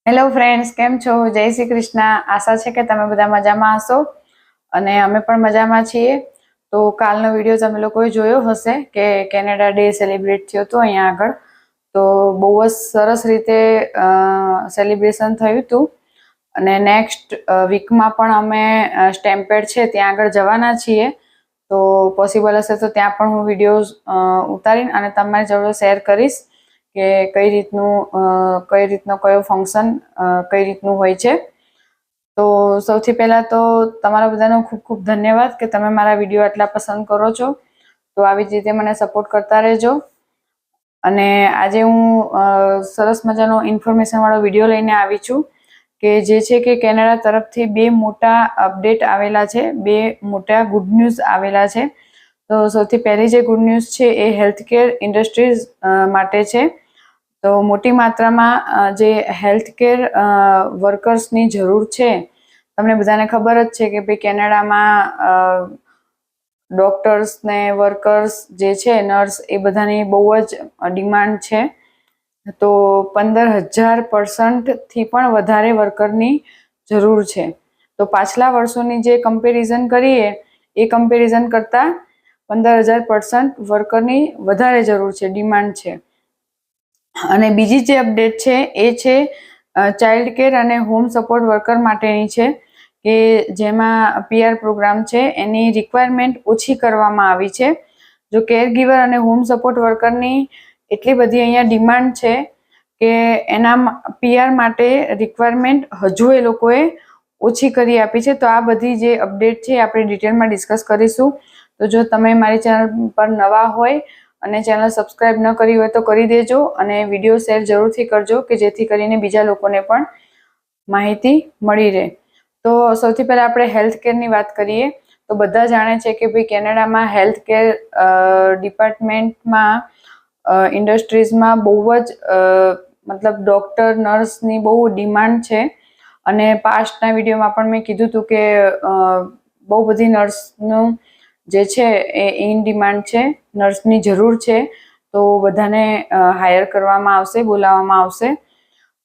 Hello friends, કેમ છો? જય શ્રી કૃષ્ણ. આશા છે કે તમે બધા મજામાં હશો અને અમે પણ મજામાં છીએ. તો કાલનો વિડીયો તમે લોકોએ જોયો હશે કે કેનેડા ડે સેલિબ્રેટ થયો હતો અહીંયા આગળ. તો બહુ જ સરસ રીતે સેલિબ્રેશન થયું હતું અને નેક્સ્ટ વીકમાં પણ અમે સ્ટેમ્પેડ છે ત્યાં આગળ જવાના છીએ. તો પોસિબલ હશે તો ત્યાં પણ હું વિડીયો ઉતારીને અને તમારી જોડે શેર કરીશ કે કઈ રીતનો કયો ફંક્શન કઈ રીતનું હોય છે. તો સૌથી પહેલા તો તમારા બધાનો ખૂબ ખૂબ ધન્યવાદ કે તમે મારા વિડીયો આટલા પસંદ કરો છો. તો આવી જ રીતે મને સપોર્ટ કરતા રહેજો. અને આજે હું સરસ મજાનો ઇન્ફોર્મેશન વાળો વિડીયો લઈને આવી છું કે જે છે કે કેનેડા તરફથી બે મોટા અપડેટ આવેલા છે, બે મોટા ગુડ ન્યૂઝ આવેલા છે. તો સૌથી પહેલી જે ગુડ ન્યૂઝ છે એ હેલ્થકેર ઇન્ડસ્ટ્રીઝ માટે છે. તો મોટી માત્રામાં જે હેલ્થકેર વર્કર્સની જરૂર છે. તમને બધાને ખબર જ છે કે ભાઈ કેનેડામાં ડોક્ટર્સ ને વર્કર્સ જે છે, નર્સ, એ બધાની બહુ જ ડિમાન્ડ છે. તો 15,000% પણ વધારે વર્કરની જરૂર છે. તો પાછલા વર્ષોની જે કમ્પેરિઝન કરીએ એ કમ્પેરિઝન કરતાં 15,000% વર્કરની વધારે જરૂર છે, ડિમાન્ડ છે. અને બીજી જે અપડેટ છે એ છે ચાઇલ્ડ કેર અને હોમ સપોર્ટ વર્કર માટેની છે કે જેમાં PR પ્રોગ્રામ છે એની રિક્વાયરમેન્ટ ઓછી કરવામાં આવી છે. જો કેર ગીવર અને હોમ સપોર્ટ વર્કરની એટલી બધી અહીંયા ડિમાન્ડ છે કે એના PR માટે રિક્વાયરમેન્ટ હજુ એ લોકોએ ઓછી કરી આપી છે. તો આ બધી જે અપડેટ છે આપણે ડિટેલમાં ડિસ્કસ કરીશું. તો જો તમે મારી ચેનલ પર નવા હોય અને ચેનલ સબસ્ક્રાઇબ ન કરી હોય તો કરી દેજો અને વિડીયો શેર જરૂરથી કરજો કે જેથી કરીને બીજા લોકોને પણ માહિતી મળી રહે. તો સૌથી પહેલાં આપણે હેલ્થકેરની વાત કરીએ તો બધા જાણે છે કે ભાઈ કેનેડામાં હેલ્થકેર ડિપાર્ટમેન્ટમાં ઇન્ડસ્ટ્રીઝમાં બહુ જ મતલબ ડૉક્ટર, નર્સની બહુ ડિમાન્ડ છે. અને પાસ્ટના વિડીયોમાં પણ મેં કીધું હતું કે બહુ બધી નર્સનું જે છે એ ઇન ડિમાન્ડ છે, નર્સની જરૂર છે. તો બધાને હાયર કરવામાં આવશે, બોલાવવામાં આવશે.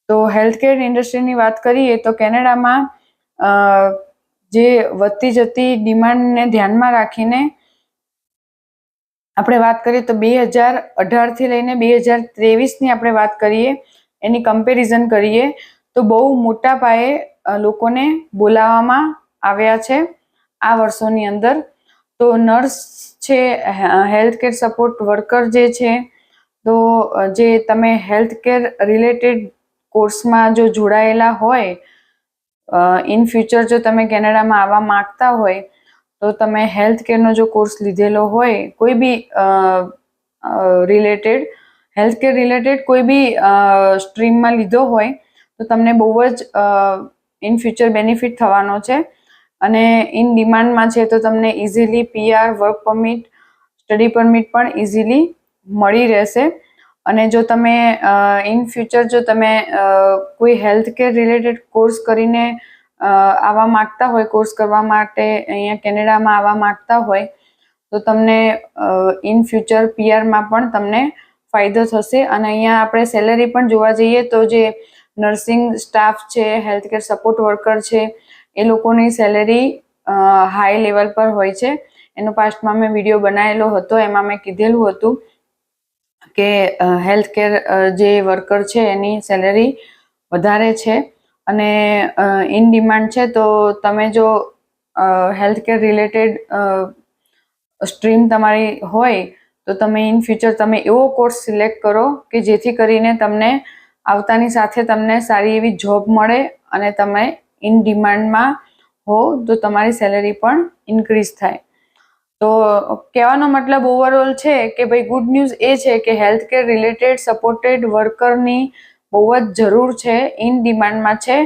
તો હેલ્થકેર ઇન્ડસ્ટ્રીની વાત કરીએ તો કેનેડામાં જે વધતી જતી ડિમાન્ડને ધ્યાનમાં રાખીને આપણે વાત કરીએ તો 2018થી લઈને 2023ની આપણે વાત કરીએ, એની કમ્પેરિઝન કરીએ તો બહુ મોટા પાયે લોકોને બોલાવવામાં આવ્યા છે આ વર્ષોની અંદર. તો નર્સ છે, હેલ્થકેર સપોર્ટ વર્કર જે છે, તો જે તમે હેલ્થકેર રિલેટેડ કોર્સમાં જો જોડાયેલા હોય, ઇન ફ્યુચર જો તમે કેનેડામાં આવવા માંગતા હોય તો તમે હેલ્થકેરનો જો કોર્સ લીધેલો હોય, કોઈ બી હેલ્થકેર રિલેટેડ કોઈ બી સ્ટ્રીમમાં લીધો હોય તો તમને બહુ જ ઇન ફ્યુચર બેનિફિટ થવાનો છે. અને ઇન ડિમાન્ડમાં છે તો તમને easily PR, work permit, study permit પણ ઇઝીલી મળી રહેશે. અને જો તમે ઇન ફ્યુચર જો તમે કોઈ હેલ્થકેર રિલેટેડ કોર્સ કરીને આવવા માગતા હોય, કોર્સ કરવા માટે અહીંયા કેનેડામાં આવવા માગતા હોય તો તમને ઇન ફ્યુચર PRમાં પણ તમને ફાયદો થશે. અને અહીંયા આપણે સેલેરી પણ જોવા જઈએ તો જે નર્સિંગ સ્ટાફ છે, હેલ્થકેર સપોર્ટ વર્કર છે, એ લોકોની સેલેરી હાઈ લેવલ પર હોય છે. એનો પાસ્ટમાં મેં વિડીયો બનાવેલો હતો, એમાં મેં કીધેલું હતું કે હેલ્થકેર જે વર્કર છે એની સેલેરી વધારે છે અને ઇન ડિમાન્ડ છે. તો તમે જો હેલ્થકેર રિલેટેડ સ્ટ્રીમ તમારી હોય તો તમે ઇન ફ્યુચર તમે એવો કોર્સ સિલેક્ટ કરો કે જેથી કરીને તમને આવતાની સાથે તમને સારી એવી જોબ મળે અને તમે ઇન ડિમાન્ડમાં હો તો તમારી સેલેરી પણ ઇન્ક્રીઝ થાય. તો કહેવાનો મતલબ ઓવરઓલ છે કે ભાઈ ગુડ ન્યૂઝ એ છે કે હેલ્થકેર રિલેટેડ સપોર્ટેડ વર્કરની બહુ જ જરૂર છે, ઇન ડિમાન્ડમાં છે.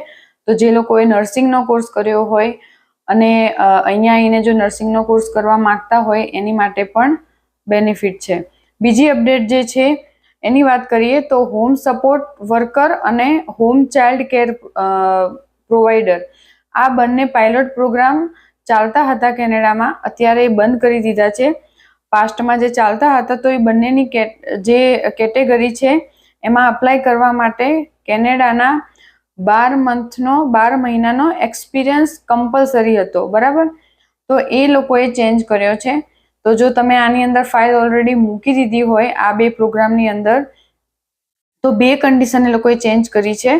તો જે લોકોએ નર્સિંગનો કોર્સ કર્યો હોય અને અહીંયા આવીને જો નર્સિંગનો કોર્સ કરવા માંગતા હોય એની માટે પણ બેનિફિટ છે. બીજી અપડેટ જે છે એની વાત કરીએ તો હોમ સપોર્ટ વર્કર અને હોમ ચાઇલ્ડ કેર પ્રોવાઈડર, આ બંને પાયલોટ પ્રોગ્રામ ચાલતા હતા કેનેડામાં, અત્યારે એ બંધ કરી દીધા છે. પાસ્ટમાં જે ચાલતા હતા તો એ બંનેની જે કેટેગરી છે એમાં અપ્લાય કરવા માટે કેનેડાના 12 મહિનાનો એક્સપિરિયન્સ કમ્પલસરી હતો, બરાબર. તો એ લોકોએ ચેન્જ કર્યો છે. તો જો તમે આની અંદર ફાઇલ ઓલરેડી મૂકી દીધી હોય આ બે પ્રોગ્રામની અંદર, તો બે કન્ડિશન એ લોકોએ ચેન્જ કરી છે.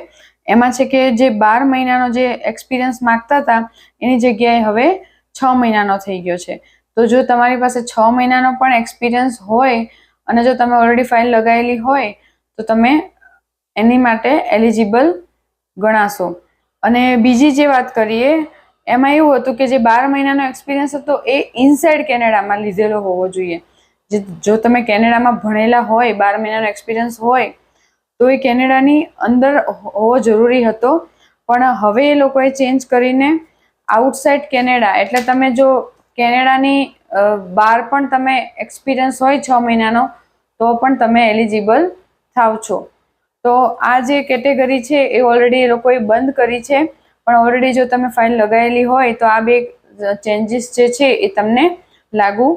એમાં છે કે જે 12 મહિનાનો જે એક્સપિરિયન્સ માંગતા હતા એની જગ્યાએ હવે 6 મહિનાનો થઈ ગયો છે. તો જો તમારી પાસે 6 મહિનાનો પણ એક્સપિરિયન્સ હોય અને જો તમે ઓલરેડી ફાઇલ લગાવેલી હોય તો તમે એની માટે એલિજિબલ ગણાશો. અને બીજી જે વાત કરીએ એમાં એવું હતું કે જે 12 મહિનાનો એક્સપિરિયન્સ હતો એ ઇનસાઇડ કેનેડામાં લીધેલો હોવો જોઈએ. જો તમે કેનેડામાં ભણેલા હોય, 12 મહિનાનો એક્સપિરિયન્સ હોય તો એ કેનેડાની અંદર હોવો જરૂરી હતો. પણ હવે એ લોકોએ ચેન્જ કરીને આઉટસાઇડ કેનેડા, એટલે તમે જો કેનેડાની બહાર પણ તમે એક્સપિરિયન્સ હોય 6 મહિનાનો તો પણ તમે એલિજિબલ થાવ છો. તો આ જે કેટેગરી છે એ ઓલરેડી એ લોકોએ બંધ કરી છે. પણ ઓલરેડી જો તમે ફાઇલ લગાવેલી હોય તો આ બે ચેન્જીસ જે છે એ તમને લાગુ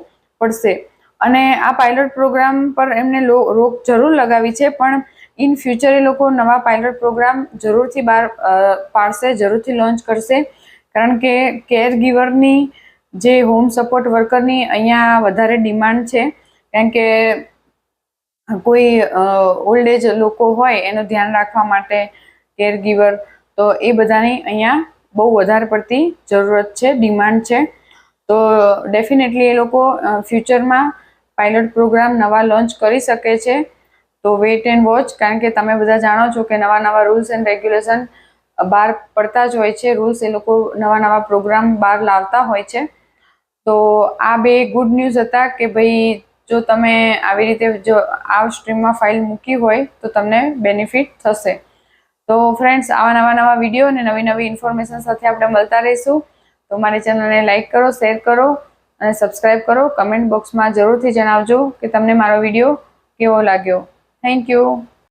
પડશે. અને આ પાયલોટ પ્રોગ્રામ પર એમને રોક જરૂર લગાવી છે, પણ ઇન ફ્યુચર એ લોકો નવા પાયલોટ પ્રોગ્રામ જરૂરથી બહાર પાડશે, જરૂરથી લોન્ચ કરશે. કારણ કે કેર ગીવરની જે હોમ સપોર્ટ વર્કરની અહીંયા વધારે ડિમાન્ડ છે. કારણ કે કોઈ ઓલ્ડ એજ લોકો હોય એનું ધ્યાન રાખવા માટે કેર ગીવર, તો એ બધાની અહીંયા બહુ વધારે પડતી જરૂરત છે, ડિમાન્ડ છે. તો ડેફિનેટલી એ લોકો ફ્યુચરમાં પાયલોટ પ્રોગ્રામ નવા લોન્ચ કરી શકે છે. તો વેઇટ એન્ડ વોચ, કારણ કે તમે બધા જાણો છો કે નવા રૂલ્સ એન્ડ રેગ્યુલેશન બહાર પડતા જ હોય છે. રૂલ્સ એ લોકો નવા પ્રોગ્રામ બહાર લાવતા હોય છે. તો આ બે ગુડ ન્યૂઝ હતા કે ભાઈ જો તમે આવી રીતે જો આ સ્ટ્રીમમાં ફાઇલ મૂકી હોય તો તમને બેનિફિટ થશે. તો ફ્રેન્ડ્સ, આવા નવા વિડીયો અને નવી ઇન્ફોર્મેશન સાથે આપણે મળતા રહીશું. તો મારી ચેનલને લાઇક કરો, શેર કરો અને સબસ્ક્રાઇબ કરો. કમેન્ટ બોક્સમાં જરૂરથી જણાવજો કે તમને મારો વિડીયો કેવો લાગ્યો. Thank you.